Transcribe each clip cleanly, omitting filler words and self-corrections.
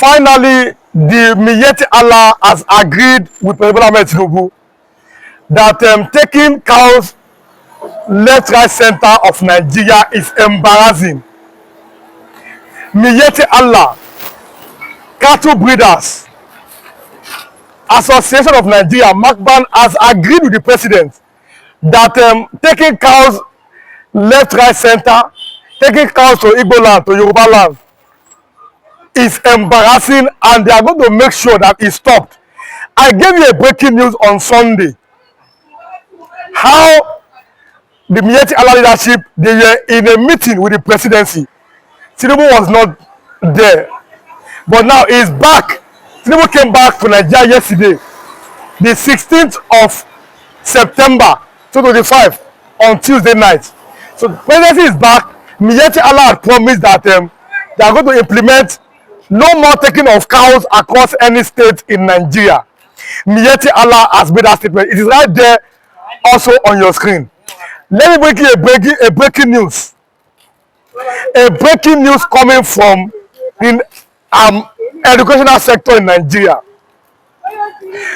Finally, the Miyetti Allah has agreed with President Ahmed Tinubu that taking cows left, right, center of Nigeria is embarrassing. Miyetti Allah, Cattle Breeders Association of Nigeria, MACBAN, has agreed with the president that taking cows left, right, center, taking cows to Igbo land, to Yoruba land, is embarrassing, and they are going to make sure that it's stopped. I gave you a breaking news on Sunday how the Miyetti Allah leadership, they were in a meeting with the presidency. Tinubu was not there, but now he's back. Tinubu came back to Nigeria yesterday, the 16th of September 2025, on Tuesday night. So the presidency is back. Miyetti Allah had promised that they are going to implement no more taking of cows across any state in Nigeria. Miyetti Allah has made that statement. It is right there also on your screen. Let me bring you a breaking news. A breaking news coming from the educational sector in Nigeria.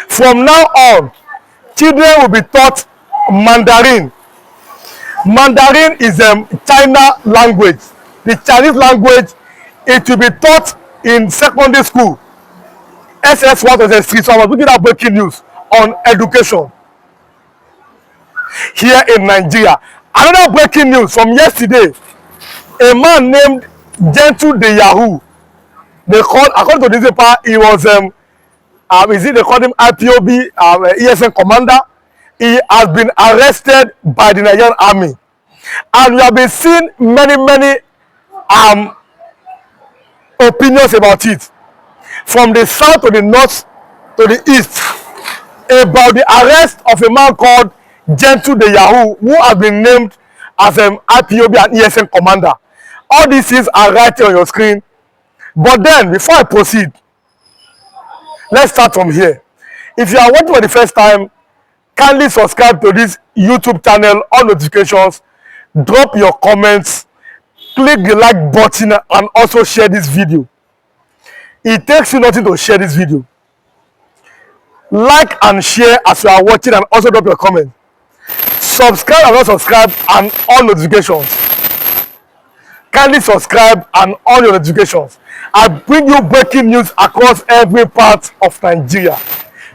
From now on, children will be taught Mandarin. Mandarin is China language. The Chinese language, it will be taught in secondary school, SS1 to SS3. So I was looking at breaking news on education here in Nigeria. Another breaking news from yesterday: a man named Gentle de Yahoo, they called, according to this paper, he was they called him IPOB ESN commander. He has been arrested by the Nigerian army, and we have been seeing many opinions about it, from the south to the north to the east, about the arrest of a man called Gentle de Yahoo, who has been named as IPOB and ESN commander. All these things are right here on your screen. But then, before I proceed, let's start from here. If you are watching for the first time, kindly subscribe to this YouTube channel, on notifications, drop your comments, click the like button, and also share this video. It takes you nothing to share this video. Like and share as you are watching, and also drop your comment. Subscribe and not subscribe, and on notifications. Kindly subscribe and on your notifications. I bring you breaking news across every part of Nigeria,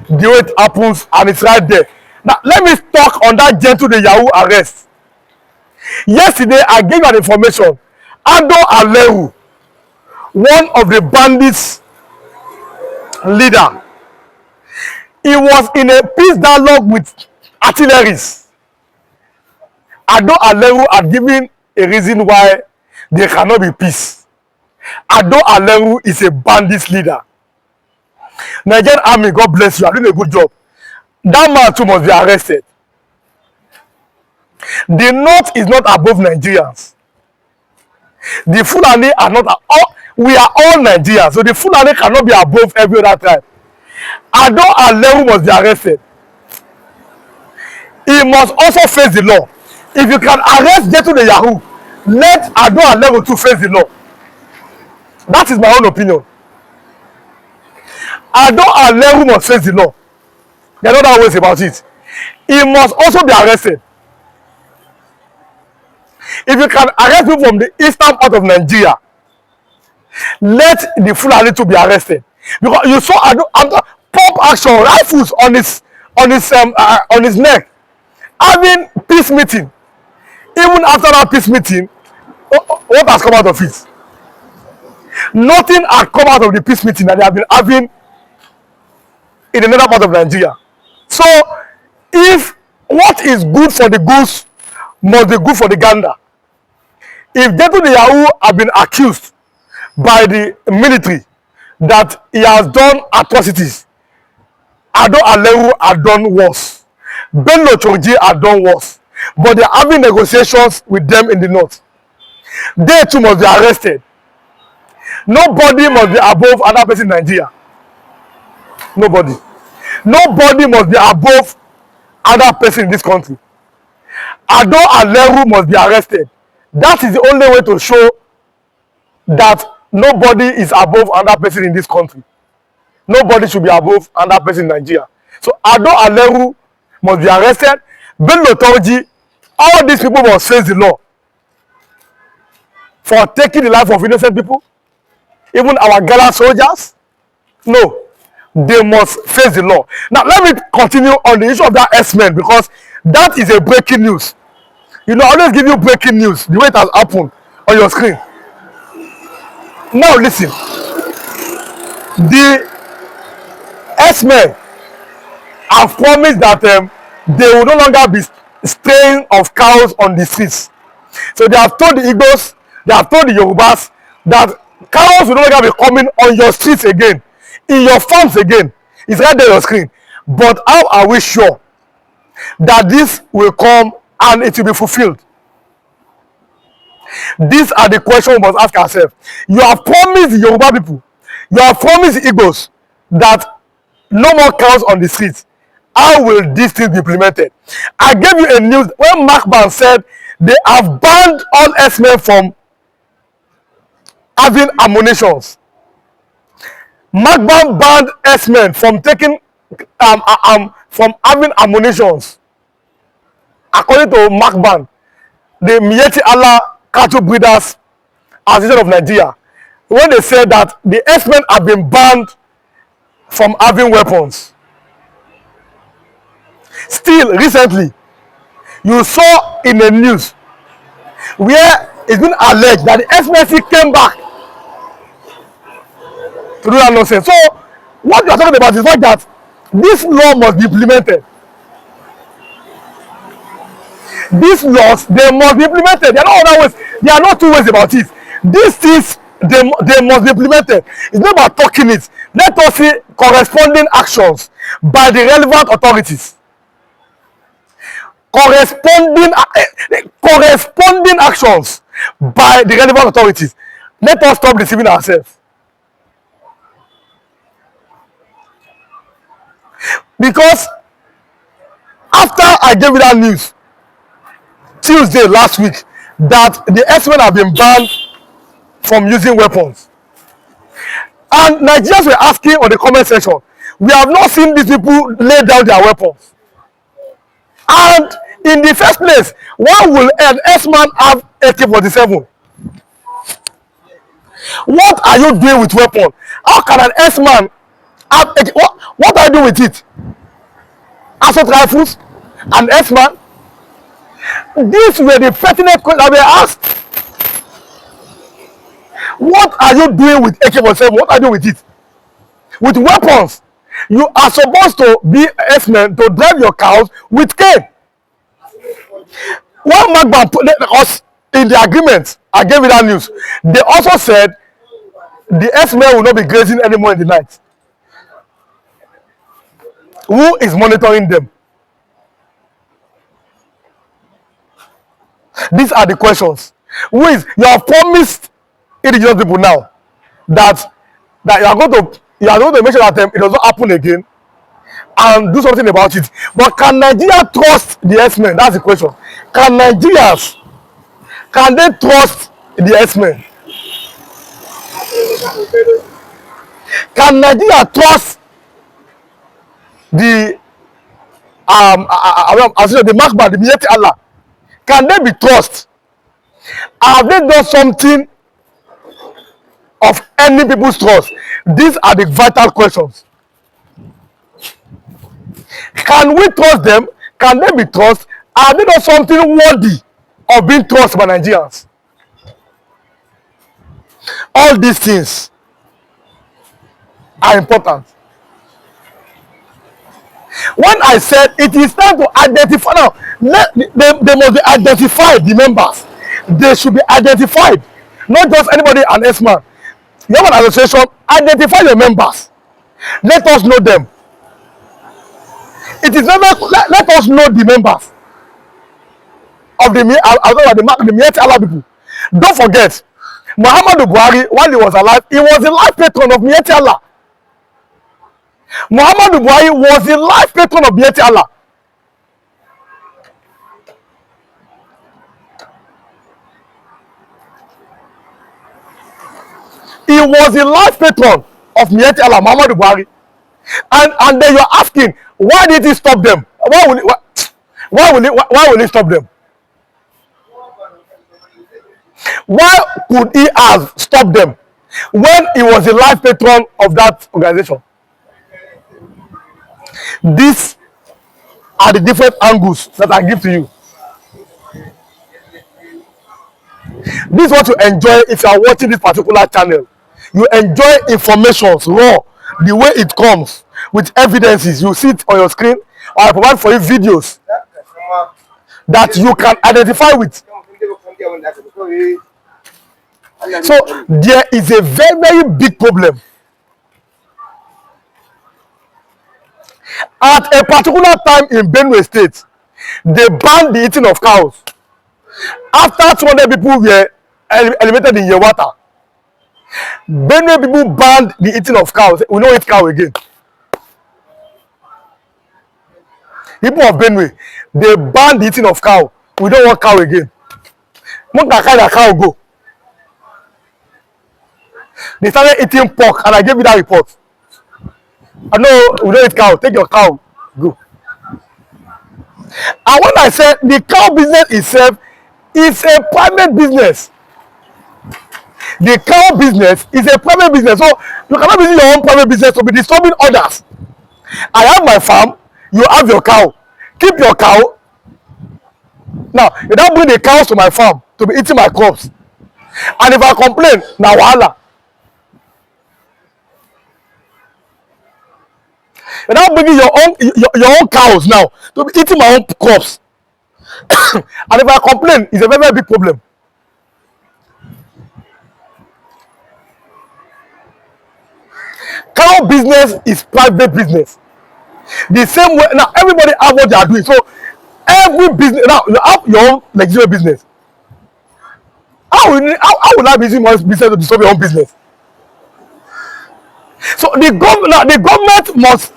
the way it happens, and it's right there. Now, let me talk on that Gentle de Yahoo arrest. Yesterday, I gave you an information. Ado Aleru, one of the bandits leader, he was in a peace dialogue with artilleries. Ado Aleru had given a reason why there cannot be peace. Ado Aleru is a bandit leader. Nigerian army, God bless you, are doing a good job. That man too must be arrested. The north is not above Nigerians. The Fulani are not, we are all Nigerians, so the Fulani cannot be above every other tribe. Ado Aleru must be arrested. He must also face the law. If you can arrest Gentle de Yahoo, let Ado Aleru to face the law. That is my own opinion. Ado Aleru must face the law. There are no other ways about it. He must also be arrested. If you can arrest people from the eastern part of Nigeria, let the Fulani to be arrested. Because you saw Ado pump action rifles on his neck, having peace meeting. Even after that peace meeting, what has come out of it? Nothing has come out of the peace meeting that they have been having in another part of Nigeria. So, if what is good for the goose must be good for the gander. If Gentle de Yahoo have been accused by the military that he has done atrocities, Ado Aleru had done worse. Bello Chorji had done worse. But they are having negotiations with them in the north. They too must be arrested. Nobody must be above another person in Nigeria. Nobody. Nobody must be above another person in this country. Ado Aleru must be arrested. That is the only way to show that Nobody is above another person in this country. Nobody should be above another person in Nigeria. So Ado Aleru must be arrested. Bello Turji, all these people must face the law for taking the life of innocent people. Even our gallant soldiers. No, they must face the law. Now let me continue on the issue of that Herdsmen, because that is a breaking news. You know, I always give you breaking news the way it has happened on your screen. Now listen, the Herdsmen have promised that they will no longer be straying of cows on the streets. So they have told the Igbos, they have told the Yorubas that cows will no longer be coming on your streets again, in your farms again. It's right there on your screen. But how are we sure that this will come and it will be fulfilled? These are the questions we must ask ourselves. You have promised the Yoruba people, you have promised the Igbos that no more cows on the streets. How will these things be implemented? I gave you a news when Macban said they have banned all Herdsmen from having ammunitions. Macban banned Herdsmen from taking from having ammunitions. According to Macban, the Miyetti Allah Cattle Breeders Association of Nigeria, when they said that the Herdsmen have been banned from having weapons. Still, recently, you saw in the news where it's been alleged that the Herdsmen came back to do that nonsense. So, what you are talking about is the fact that this law must be implemented. These laws, they must be implemented. There are no other ways. There are not two ways about it. These things, they must be implemented. It's not about talking it. Let us see corresponding actions by the relevant authorities. Corresponding actions by the relevant authorities. Let us stop deceiving ourselves. Because after I gave you that news Tuesday last week that the Herdsmen have been banned from using weapons, and Nigerians were asking on the comment section, we have not seen these people lay down their weapons. And in the first place, why will an Herdsman have AK-47? What are you doing with weapon? How can an Herdsman have AK? What are you doing with it? Assault rifles? An Herdsman? These were the pertinent questions that were asked. What are you doing with AK-47? What are you doing with it? With weapons. You are supposed to be Herdsmen to drive your cows with cane. When Magban put us in the agreement, I gave you that news. They also said the Herdsmen will not be grazing anymore in the night. Who is monitoring them? These are the questions. Who is? You have promised indigenous people now that you are going to make sure that it does not happen again and do something about it. But can Nigeria trust the Herdsmen? That's the question. Can Nigerians, can they trust the Herdsmen? Can Nigeria trust the the Macban, the Miyetti Allah? Can they be trust? Have they done something of any people's trust? These are the vital questions. Can we trust them? Can they be trust? Have they done something worthy of being trusted by Nigerians? All these things are important. When I said it is time to identify now, they must be identified, the members. They should be identified. Not just anybody, an Herdsman. You have an association, identify your members. Let us know them. It is never, let us know the members of the Miyetti Allah people. Don't forget, Muhammadu Buhari, while he was alive, he was the life patron of Miyetti Allah. Muhammadu Buhari was the life patron of Miyetti Allah. He was the last patron of Miyetti Allah Muhammadu Buhari. And then you're asking, why did he stop them? Why will he stop them? Why could he have stopped them when he was the life patron of that organization? These are the different angles that I give to you. This is what you enjoy if you are watching this particular channel. You enjoy information raw, the way it comes, with evidences. You see it on your screen, or I provide for you videos that you can identify with. So there is a very, very big problem. At a particular time in Benue State, they banned the eating of cows. After 200 people were eliminated in Yewata, Benue people banned the eating of cows. We don't eat cow again. People of Benue, they banned the eating of cow. We don't want cow again. Not that kind of cow go. They started eating pork, and I gave you that report. I know we don't eat cow. Take your cow, go. And when I said the cow business itself is a private business, the cow business is a private business. So you cannot use your own private business to be disturbing others. I have my farm, you have your cow. Keep your cow. Now, you don't bring the cows to my farm to be eating my crops. And if I complain, now wahala. You're not bringing your own cows now to be eating my own crops. And if I complain, it's a very, very big problem. Cow business is private business. The same way now, everybody have what they are doing. So every business now, you have your own legitimate business. How will I be using my business to disturb your own business? So the government must,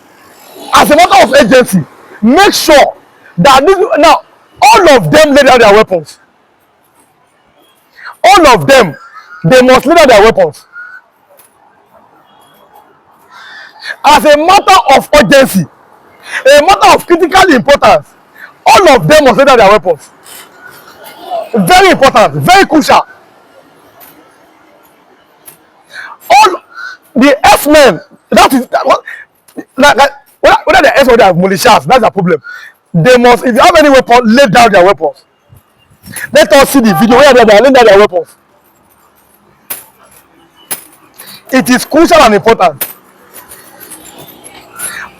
as a matter of agency, make sure that this, now all of them lay down their weapons. All of them, they must lay down their weapons. As a matter of urgency, a matter of critical importance, all of them must lay down their weapons. Very important, very crucial. All the Herdsmen, that is whether the Herdsmen or they have militias, that's the problem. They must, if you have any weapon, lay down their weapons. Let us see the video where they are laying down their weapons. It is crucial and important.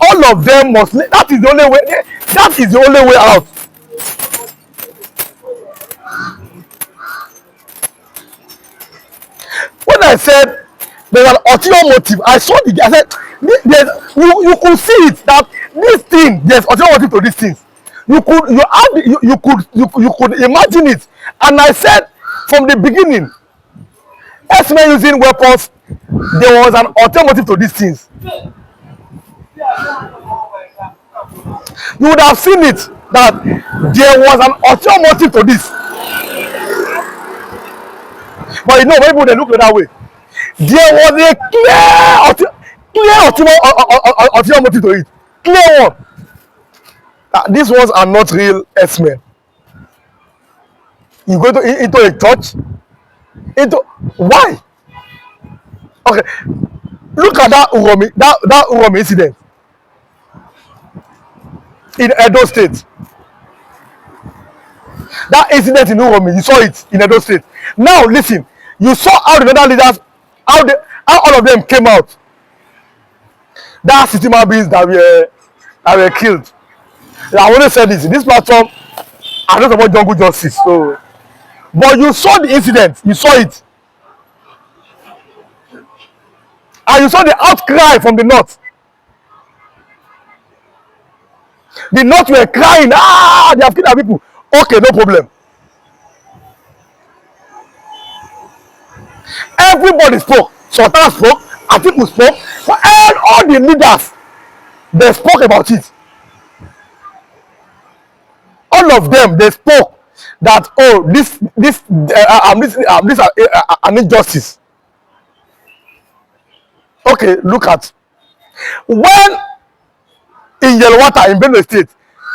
All of them must. That is the only way. That is the only way out. When I said there's an ulterior motive, I saw the. I said you could see it that this thing, there's ulterior motive to these things. You could imagine it, and I said from the beginning, Herdsmen using weapons, there was an ulterior motive to these things. You would have seen it that there was an ulterior motive to this. But you know, when people they look that way, there was a clear ulterior motive to it. Clear one. These ones are not real Herdsmen. You go into a church, why? Okay, look at that Uromi incident in Edo State. That incident in Uromi, you saw it in Edo State. Now listen, you saw how the other leaders, how all of them came out. That Sitima beings that were killed. I already said this. This platform, I'm not about jungle justice. So, but you saw the incident. You saw it, and you saw the outcry from the north. The north were crying. They have killed our people. Okay, no problem. Everybody spoke. Sultan spoke. Atiku spoke. And all the leaders, they spoke about it. All of them, they spoke that, oh, this an injustice. Okay, look at when in Yelwata in Benue State,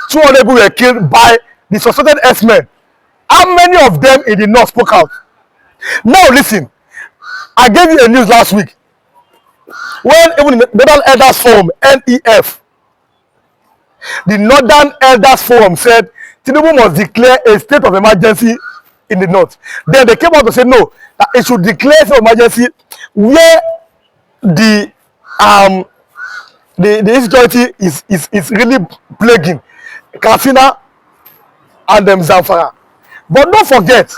200 people were killed by the suspected Herdsmen. How many of them in the north spoke out? Now listen, I gave you a news last week when even the Northern Elders Forum (NEF), the Northern Elders Forum said Tinubu must declare a state of emergency in the north. Then they came out to say no, that it should declare a state of emergency where the insecurity is really plaguing Katsina and Zamfara. But don't forget,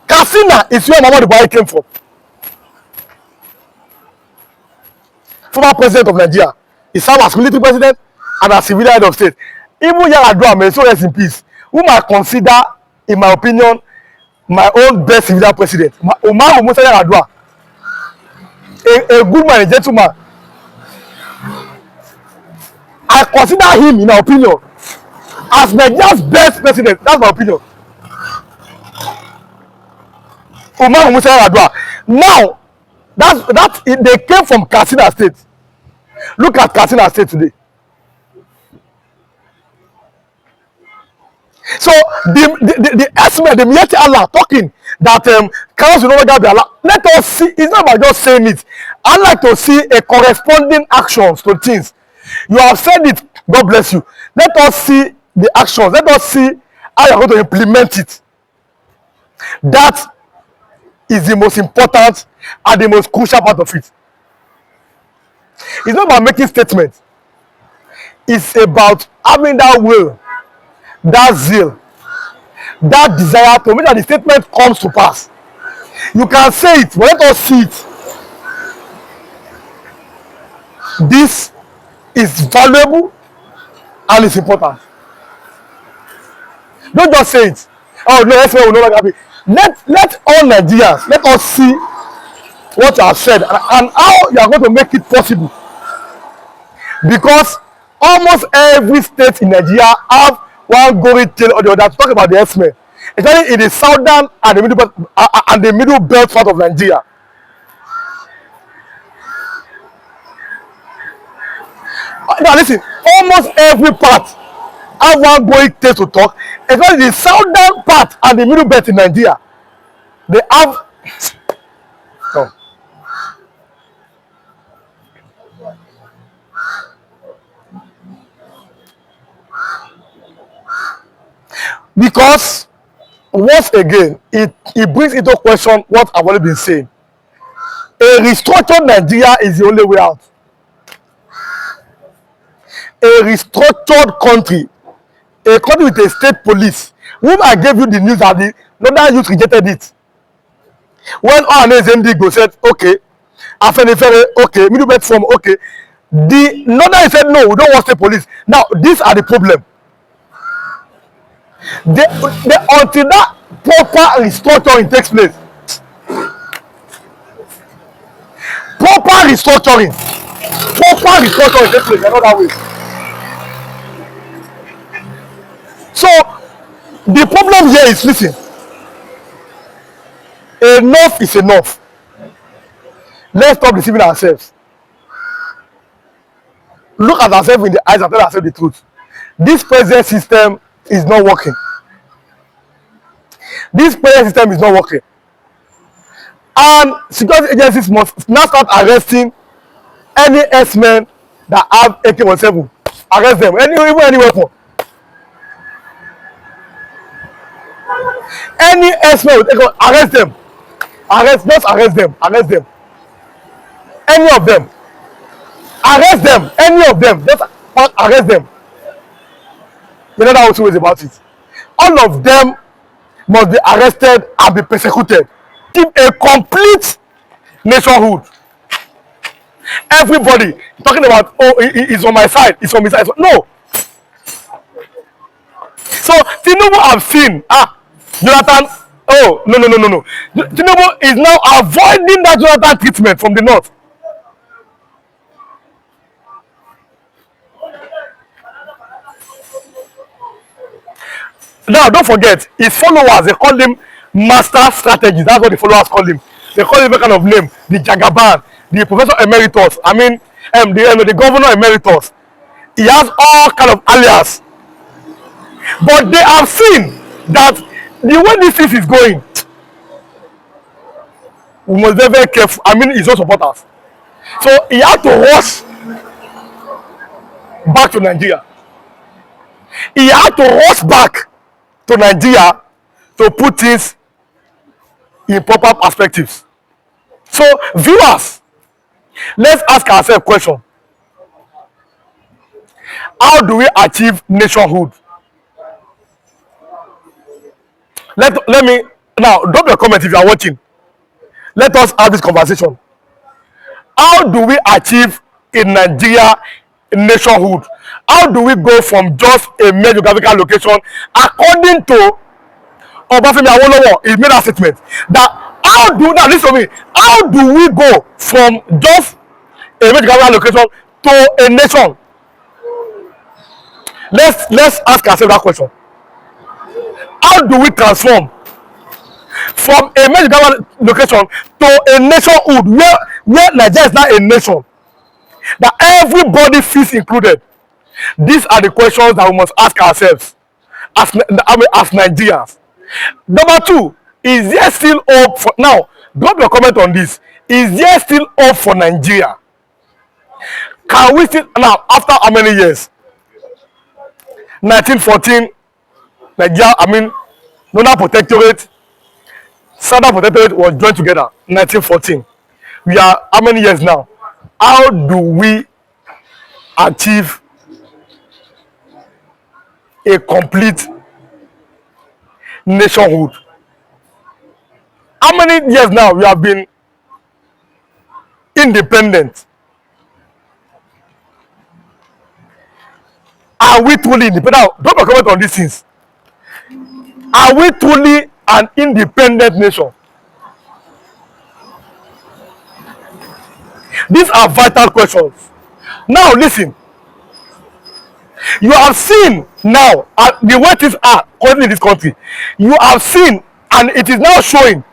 Katsina is where Muhammadu Buhari came from. Former president of Nigeria. He served as military president and as civilian head of state. Even Yaradua, may so rest in peace, whom I consider, in my opinion, my own best civilian president, Umar Musa Yaradua, a good man, a gentleman. I consider him, in my opinion, as Nigeria's best president. That's my opinion. Umar Musa Yaradua. Now, they came from Katsina State. Look at Katsina State today. So the estimate, the Miyetti Allah talking that cows will no longer be allowed. Let us see. It's not about just saying it. I like to see a corresponding actions to things. You have said it. God bless you. Let us see the actions. Let us see how you are going to implement it. That is the most important and the most crucial part of it. It's not about making statements. It's about having that will, that zeal, that desire to make that the statement comes to pass. You can say it, but let us see it. This is valuable and it's important. Don't just say it. Oh no, that's why we no longer be. Let all Nigerians, let us see what you have said and how you are going to make it possible. Because almost every state in Nigeria have one going tail or the other to talk about the Herdsmen, especially in the southern and the middle belt part of Nigeria. Now listen, almost every part have one going tail to talk, especially the southern part and the middle belt in Nigeria. They have. Oh. Because once again, it brings into question what I've already been saying. A restructured Nigeria is the only way out. A restructured country, a country with a state police, whom I gave you the news that the northern youth rejected it. When Igbo said, okay, Afenifere, okay, Middle Belt from, okay, the northern said, no, we don't want state police. Now, these are the problem. Until that proper restructuring takes place, proper restructuring takes place another way. So the problem here is, listen, enough is enough. Let's stop deceiving ourselves. Look at ourselves in the eyes and tell ourselves the truth. This present system is not working. This present system is not working. And security agencies must now start arresting any Herdsmen that have AK-47. Arrest them, even any weapon. Any Herdsmen with AK, arrest them. Just arrest them. Arrest them. Any of them. Arrest them. Any of them. Just arrest them. We don't know how two ways about it. All of them must be arrested and be persecuted. Give a complete nationhood. Everybody talking about, oh, it's on my side, it's on my side. No. So Tinubu have seen, Jonathan, oh, no. Tinubu is now avoiding that Jonathan treatment from the north. Now, don't forget, his followers, they call him master strategist. That's what the followers call him. They call him a kind of name, the Jagaban. the professor emeritus, the governor emeritus. He has all kind of alias. But they have seen that the way this thing is going, we must be very careful. His own supporters. So he had to rush back to Nigeria. He had to rush back to Nigeria to put things in proper perspectives. So, viewers, let's ask ourselves a question. How do we achieve nationhood? Let me now drop your comment if you are watching. Let us have this conversation. How do we achieve in Nigeria nationhood? How do we go from just a mere geographical location? According to Obafemi Awolowo, he made a statement that listen to me. How do we go from just a mere geographical location to a nation? Let's ask ourselves that question. How do we transform from a mere geographical location to a nationhood where Nigeria is now a nation that everybody feels included? These are the questions that we must ask ourselves as Nigerians. Number two, is there still hope for now? Drop your comment on this. Is there still hope for Nigeria? Can we still now, after how many years? 1914, Nigeria, Northern Protectorate, Southern Protectorate was joined together. 1914. We are how many years now? How do we achieve a complete nationhood? How many years now we have been independent? Are we truly independent? Now, drop a comment on these things. Are we truly an independent nation? These are vital questions. Now listen. You have seen now the way things are currently in this country. You have seen, and it is now showing